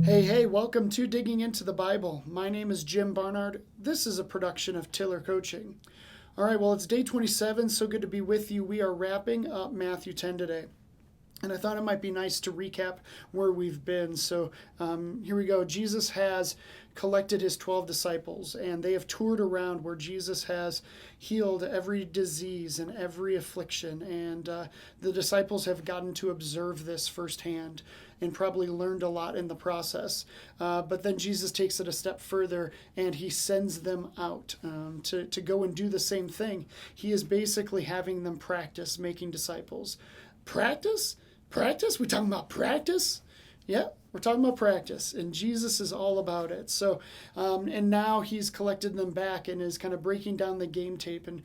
Hey, welcome to Digging into the Bible. My name is Jim Barnard. This is a production of Tiller Coaching. All right, well, it's day 27. So good to be with you. We are wrapping up Matthew 10 today. And I thought it might be nice to recap where we've been. So here we go. Jesus has collected his 12 disciples, and they have toured around where Jesus has healed every disease and every affliction. And the disciples have gotten to observe this firsthand and probably learned a lot in the process. But then Jesus takes it a step further and he sends them out to go and do the same thing. He is basically having them practice making disciples. Practice? Practice? We talking about practice? Yeah, we're talking about practice, and Jesus is all about it. So, and now he's collected them back and is kind of breaking down the game tape and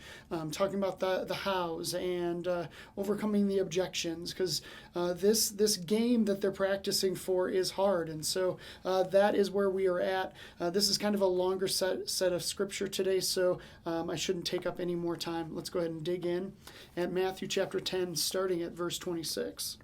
talking about the hows and overcoming the objections, because this game that they're practicing for is hard, and so that is where we are at. This is kind of a longer set of scripture today, so I shouldn't take up any more time. Let's go ahead and dig in at Matthew chapter 10, starting at verse 26.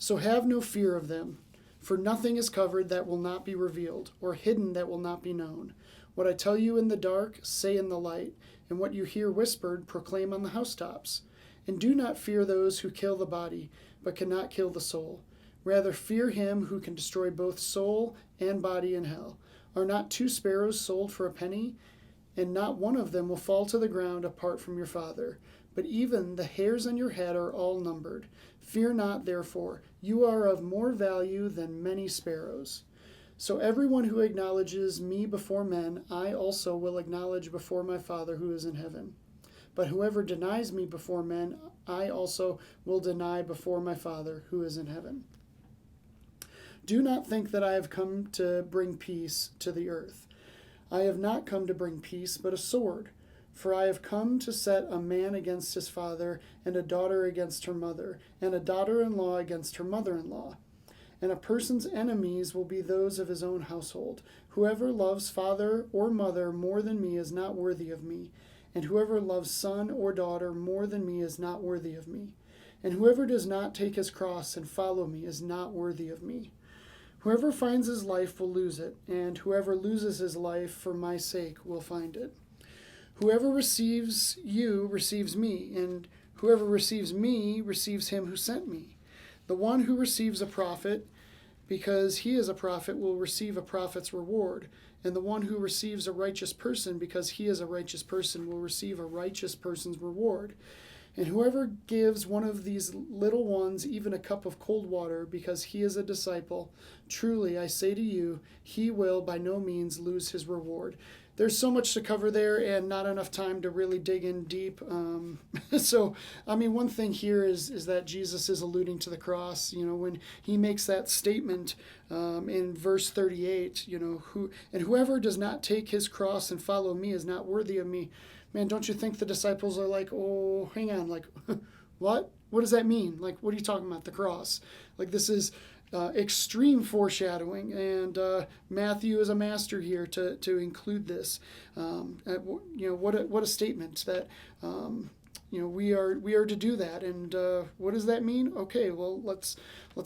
So have no fear of them, for nothing is covered that will not be revealed, or hidden that will not be known. What I tell you in the dark, say in the light, and what you hear whispered, proclaim on the housetops. And do not fear those who kill the body, but cannot kill the soul. Rather fear him who can destroy both soul and body in hell. Are not 2 sparrows sold for a penny? And not one of them will fall to the ground apart from your Father. But even the hairs on your head are all numbered. Fear not, therefore, you are of more value than many sparrows. So everyone who acknowledges me before men, I also will acknowledge before my Father who is in heaven. But whoever denies me before men, I also will deny before my Father who is in heaven. Do not think that I have come to bring peace to the earth. I have not come to bring peace, but a sword. For I have come to set a man against his father, and a daughter against her mother, and a daughter-in-law against her mother-in-law. And a person's enemies will be those of his own household. Whoever loves father or mother more than me is not worthy of me, and whoever loves son or daughter more than me is not worthy of me. And whoever does not take his cross and follow me is not worthy of me. Whoever finds his life will lose it, and whoever loses his life for my sake will find it. Whoever receives you receives me, and whoever receives me receives him who sent me. The one who receives a prophet, because he is a prophet, will receive a prophet's reward, and the one who receives a righteous person, because he is a righteous person, will receive a righteous person's reward. And whoever gives one of these little ones even a cup of cold water, because he is a disciple, truly I say to you, he will by no means lose his reward. There's so much to cover there and not enough time to really dig in deep. One thing here is that Jesus is alluding to the cross. When he makes that statement in verse 38, whoever does not take his cross and follow me is not worthy of me. Man, don't you think the disciples are like, oh, hang on, like, what? What does that mean? Like, what are you talking about, the cross? Like, this is extreme foreshadowing, and Matthew is a master here to include this. What a statement that we are to do that. And what does that mean? Okay, well, let's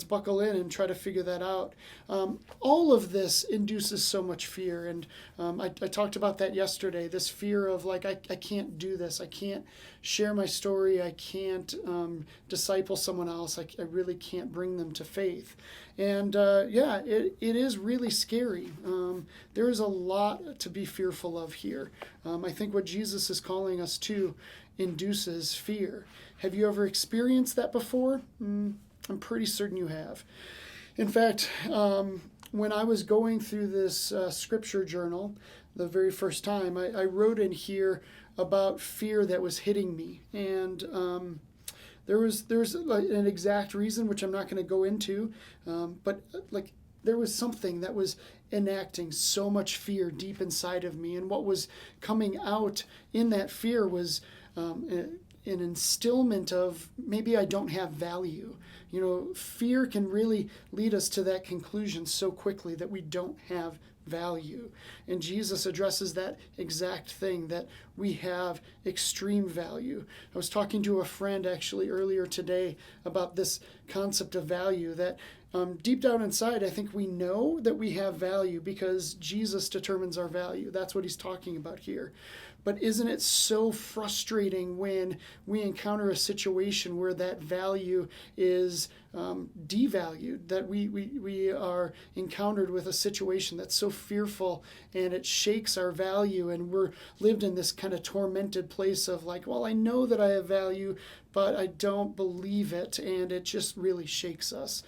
buckle in and try to figure that out. All of this induces so much fear, and I talked about that yesterday. This fear of like I can't do this. I can't share my story. I can't disciple someone else. I really can't bring them to faith. And it is really scary. There is a lot to be fearful of here. I think what Jesus is calling us to induces fear. Have you ever experienced that before? I'm pretty certain you have. In fact, when I was going through this scripture journal the very first time, I wrote in here about fear that was hitting me. And there was an exact reason, which I'm not going to go into, but there was something that was enacting so much fear deep inside of me. And what was coming out in that fear was an instillment of maybe I don't have value. Fear can really lead us to that conclusion so quickly that we don't have value. And Jesus addresses that exact thing, that we have extreme value. I was talking to a friend actually earlier today about this concept of value, that Deep down inside, I think we know that we have value because Jesus determines our value. That's what he's talking about here. But isn't it so frustrating when we encounter a situation where that value is devalued, that we are encountered with a situation that's so fearful and it shakes our value, and we're lived in this kind of tormented place of like, well, I know that I have value, but I don't believe it, and it just really shakes us.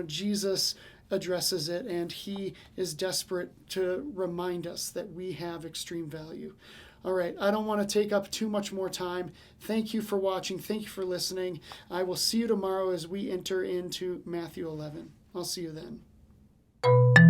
Jesus addresses it, and he is desperate to remind us that we have extreme value. All right, I don't want to take up too much more time. Thank you for watching. Thank you for listening. I will see you tomorrow as we enter into Matthew 11. I'll see you then.